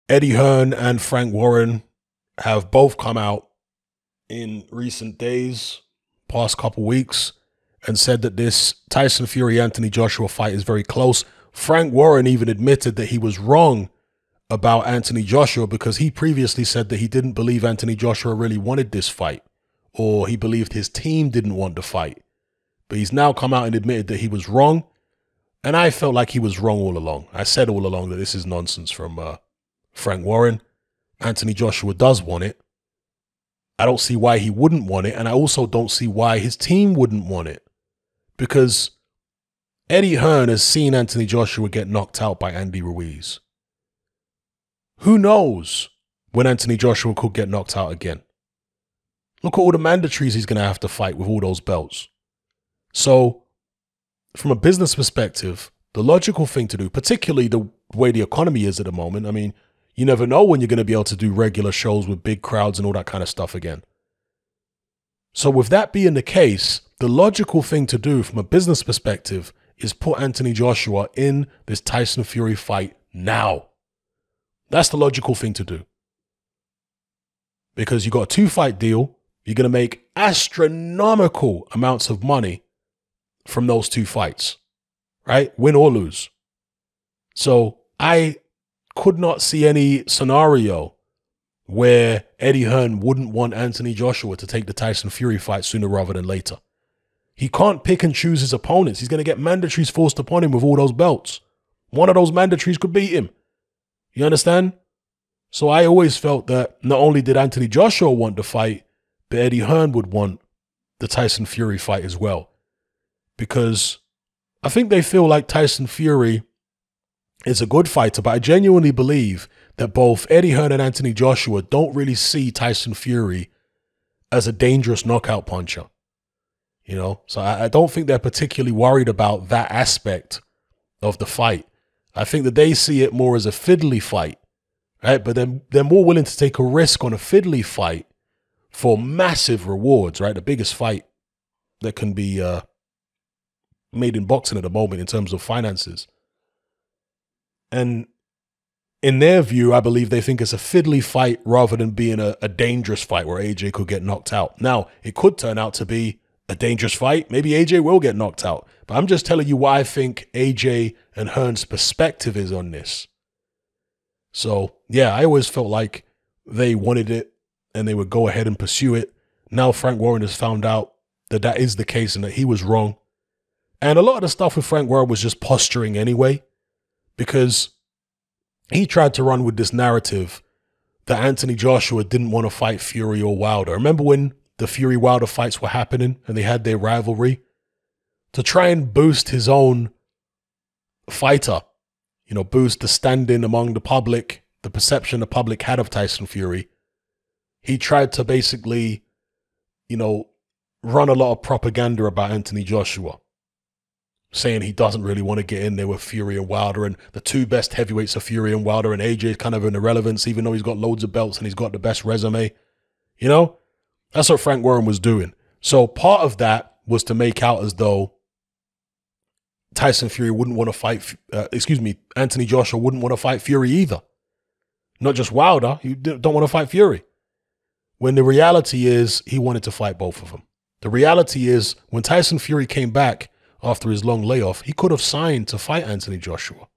Eddie Hearn and Frank Warren have both come out in recent days, past couple weeks, and said that this Tyson Fury Anthony Joshua fight is very close. Frank Warren even admitted that he was wrong about Anthony Joshua because he previously said that he didn't believe Anthony Joshua really wanted this fight, or he believed his team didn't want the fight. But he's now come out and admitted that he was wrong. And I felt like he was wrong all along. I said all along that this is nonsense from Frank Warren. Anthony Joshua does want it. I don't see why he wouldn't want it. And I also don't see why his team wouldn't want it. Because Eddie Hearn has seen Anthony Joshua get knocked out by Andy Ruiz. Who knows when Anthony Joshua could get knocked out again? Look at all the mandatories he's going to have to fight with all those belts. So, from a business perspective, the logical thing to do, particularly the way the economy is at the moment, I mean, you never know when you're going to be able to do regular shows with big crowds and all that kind of stuff again. So with that being the case, the logical thing to do from a business perspective is put Anthony Joshua in this Tyson Fury fight now. That's the logical thing to do. Because you got a 2-fight deal, you're going to make astronomical amounts of money from those 2 fights, right? Win or lose. So I could not see any scenario where Eddie Hearn wouldn't want Anthony Joshua to take the Tyson Fury fight sooner rather than later. He can't pick and choose his opponents. He's going to get mandatories forced upon him with all those belts. One of those mandatories could beat him. You understand? So I always felt that not only did Anthony Joshua want the fight, but Eddie Hearn would want the Tyson Fury fight as well. Because I think they feel like Tyson Fury is a good fighter, but I genuinely believe that both Eddie Hearn and Anthony Joshua don't really see Tyson Fury as a dangerous knockout puncher. You know, so I don't think they're particularly worried about that aspect of the fight. I think that they see it more as a fiddly fight, right? But then they're more willing to take a risk on a fiddly fight for massive rewards, right? The biggest fight that can be made in boxing at the moment in terms of finances. And in their view, I believe they think it's a fiddly fight rather than being a dangerous fight where AJ could get knocked out. Now, it could turn out to be a dangerous fight. Maybe AJ will get knocked out. But I'm just telling you why I think AJ and Hearn's perspective is on this. So, yeah, I always felt like they wanted it and they would go ahead and pursue it. Now Frank Warren has found out that that is the case and that he was wrong. And a lot of the stuff with Frank Warren was just posturing anyway, because he tried to run with this narrative that Anthony Joshua didn't want to fight Fury or Wilder. Remember when the Fury-Wilder fights were happening and they had their rivalry? To try and boost his own fighter, you know, boost the standing among the public, the perception the public had of Tyson Fury, he tried to basically, you know, run a lot of propaganda about Anthony Joshua, saying he doesn't really want to get in there with Fury and Wilder, and the 2 best heavyweights are Fury and Wilder, and AJ is kind of an irrelevance, even though he's got loads of belts and he's got the best resume. You know, that's what Frank Warren was doing. So part of that was to make out as though Tyson Fury wouldn't want to fight, Anthony Joshua wouldn't want to fight Fury either. Not just Wilder, he don't want to fight Fury. When the reality is he wanted to fight both of them. The reality is when Tyson Fury came back after his long layoff, he could have signed to fight Anthony Joshua.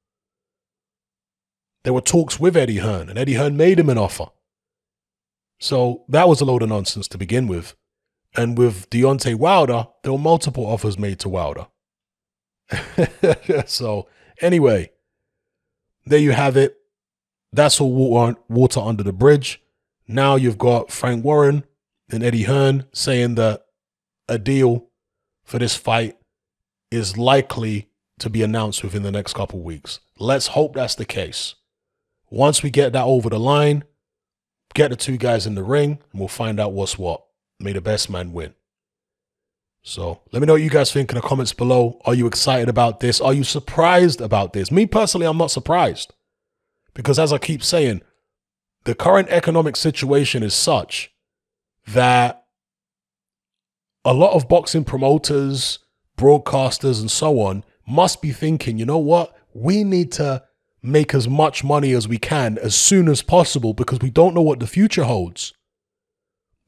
There were talks with Eddie Hearn, and Eddie Hearn made him an offer. So that was a load of nonsense to begin with. And with Deontay Wilder, there were multiple offers made to Wilder. So anyway, there you have it. That's all water under the bridge. Now you've got Frank Warren and Eddie Hearn saying that a deal for this fight is likely to be announced within the next couple of weeks. Let's hope that's the case. Once we get that over the line, get the 2 guys in the ring, and we'll find out what's what. May the best man win. So let me know what you guys think in the comments below. Are you excited about this? Are you surprised about this? Me personally, I'm not surprised. Because as I keep saying, the current economic situation is such that a lot of boxing promoters, broadcasters, and so on must be thinking, you know what? We need to make as much money as we can as soon as possible because we don't know what the future holds.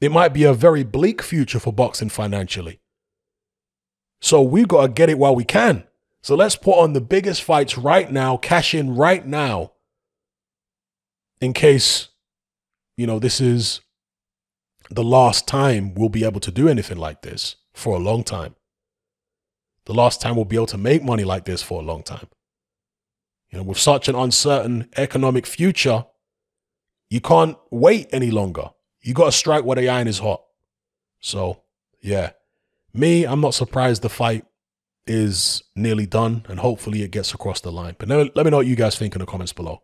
It might be a very bleak future for boxing financially. So we've got to get it while we can. So let's put on the biggest fights right now, cash in right now, in case, this is the last time we'll be able to do anything like this for a long time. The last time we'll be able to make money like this for a long time. With such an uncertain economic future, you can't wait any longer. You got to strike while the iron is hot. So, yeah. I'm not surprised the fight is nearly done, and hopefully it gets across the line. But let me know what you guys think in the comments below.